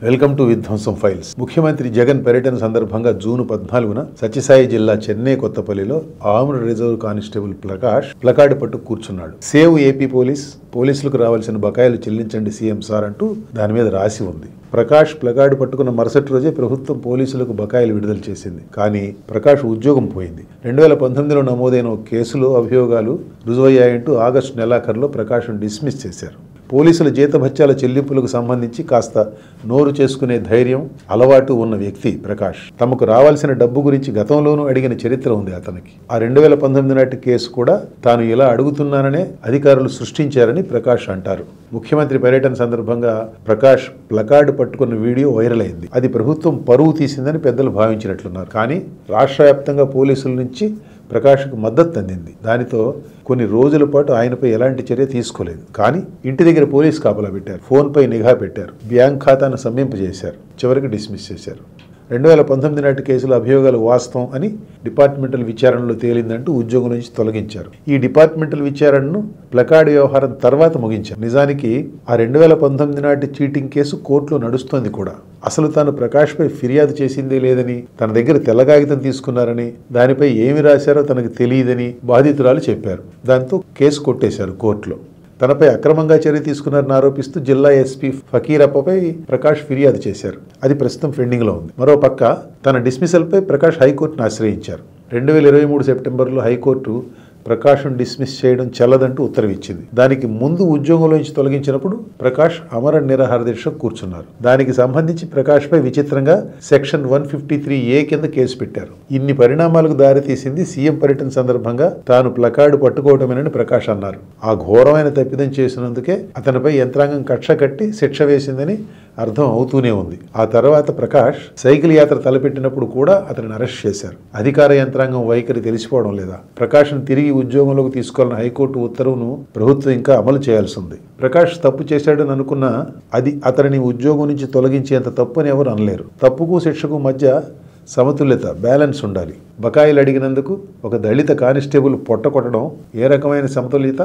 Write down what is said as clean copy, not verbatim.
Welcome to విధ్వంసం files. ముఖ్యమంత్రి జగన్ పర్యటన సందర్భంగా జూన్ 14న సత్యసాయి జిల్లా చెన్నై కొత్తపల్లిలో armed reserve constable Prakash placard పట్టు కూర్చున్నాడు. సేవ్ ఏపీ పోలీసులకు రావాల్సిన బకాయిలు చెల్లించండి సీఎం సార్ అంటూ దాని మీద రాసి ఉంది. ప్రకాష్ ప్లకార్డు పట్టుకున్న మరుసటి రోజే ప్రభుత్వం పోలీసులకు బకాయిలు విడుదల చేసింది. కానీ ప్రకాష్ ఉద్యోగం పోయింది. 2019లో నమోదైన కేసులో అభియోగాలు రుజువయ్యాయంటూ ఆగస్టు నెలాఖరులో ప్రకాష్ను డిస్మిస్ చేశారు. పోలీసుల జీతభత్యాల చెల్లింపులకు సంబంధించి కాస్త నోరు చేసుకునే ధైర్యం, అలవాటు ఉన్న వ్యక్తి ప్రకాష్. తమకు రావాల్సిన డబ్బు గురించి గతంలోనూ అడిగిన చరిత్ర ఉంది అతనికి. ఆ 2019 నాటి కేసు కూడా తాను ఇలా అడుగుతున్నాననే అధికారులు సృష్టించారని ప్రకాష్ అంటారు. ముఖ్యమంత్రి పర్యటన సందర్భంగా ప్రకాష్ ప్లకార్డు పట్టుకున్న వీడియో వైరల్ అయింది. అది ప్రభుత్వం పరువు తీసిందని పెద్దలు భావించినట్లున్నారు. కానీ రాష్ట్ర వ్యాప్తంగా పోలీసుల నుంచి ప్రకాష్కు మద్దతు అందింది. దానితో కొన్ని రోజుల పాటు ఆయనపై ఎలాంటి చర్య తీసుకోలేదు. కానీ ఇంటి దగ్గర పోలీసు కాపలా పెట్టారు, ఫోన్పై నిఘా పెట్టారు, బ్యాంక్ ఖాతాను సంధింపజేశారు, చివరికి డిస్మిస్ చేశారు. 2019 నాటి కేసుల అభియోగాలు వాస్తవం అని డిపార్ట్మెంటల్ విచారణలో తేలిందంటూ ఉద్యోగం నుంచి తొలగించారు. ఈ డిపార్ట్మెంటల్ విచారణను ప్లకార్డు వ్యవహారం తర్వాత ముగించారు. నిజానికి ఆ 2019 నాటి చీటింగ్ కేసు కోర్టులో నడుస్తోంది కూడా. అసలు తాను ప్రకాష్పై ఫిర్యాదు చేసిందే లేదని, తన దగ్గర తెల్లగాగితం తీసుకున్నారని, దానిపై ఏమి రాశారో తనకు తెలియదని బాధితురాలు చెప్పారు. దాంతో కేసు కొట్టేశారు కోర్టులో. తనపై అక్రమంగా చర్య తీసుకున్నారని ఆరోపిస్తూ జిల్లా ఎస్పీ ఫకీరప్పపై ప్రకాష్ ఫిర్యాదు చేశారు. అది ప్రస్తుతం పెండింగ్లో ఉంది. మరోపక్క తన డిస్మిసల్పై ప్రకాష్ హైకోర్టును ఆశ్రయించారు. 2023 సెప్టెంబర్లో హైకోర్టు ప్రకాష్ను డిస్మిస్ చేయడం చెల్లదంటూ ఉత్తర్విచ్చింది. దానికి ముందు ఉద్యోగంలోంచి తొలగించినప్పుడు ప్రకాష్ అమర నిరాహార దీక్ష కూర్చున్నారు. దానికి సంబంధించి ప్రకాష్పై విచిత్రంగా సెక్షన్ 153A కింద కేసు పెట్టారు. ఇన్ని పరిణామాలకు దారితీసింది సీఎం పర్యటన సందర్భంగా తాను ప్లకార్డు పట్టుకోవటమేనని ప్రకాష్ అన్నారు. ఆ ఘోరమైన తప్పిదం చేసినందుకే అతనిపై యంత్రాంగం కక్ష కట్టి శిక్ష వేసిందని అర్థం అవుతూనే ఉంది. ఆ తర్వాత ప్రకాష్ సైకిల్ యాత్ర తలపెట్టినప్పుడు కూడా అతనిని అరెస్ట్ చేశారు. అధికార యంత్రాంగం వైఖరి తెలిసిపోవడం లేదా? ప్రకాష్ను తిరిగి ఉద్యోగంలోకి తీసుకోవాలని హైకోర్టు ఉత్తర్వును ప్రభుత్వం ఇంకా అమలు చేయాల్సి ఉంది. ప్రకాష్ తప్పు చేశాడని అనుకున్నా అది అతనిని ఉద్యోగం నుంచి తొలగించేంత తప్పు అని ఎవరు అనలేరు. తప్పుకు శిక్షకు మధ్య సమతుల్యత, బ్యాలెన్స్ ఉండాలి. బకాయిలు అడిగినందుకు ఒక దళిత కానిస్టేబుల్ పొట్ట కొట్టడం ఏ రకమైన సమతుల్యత?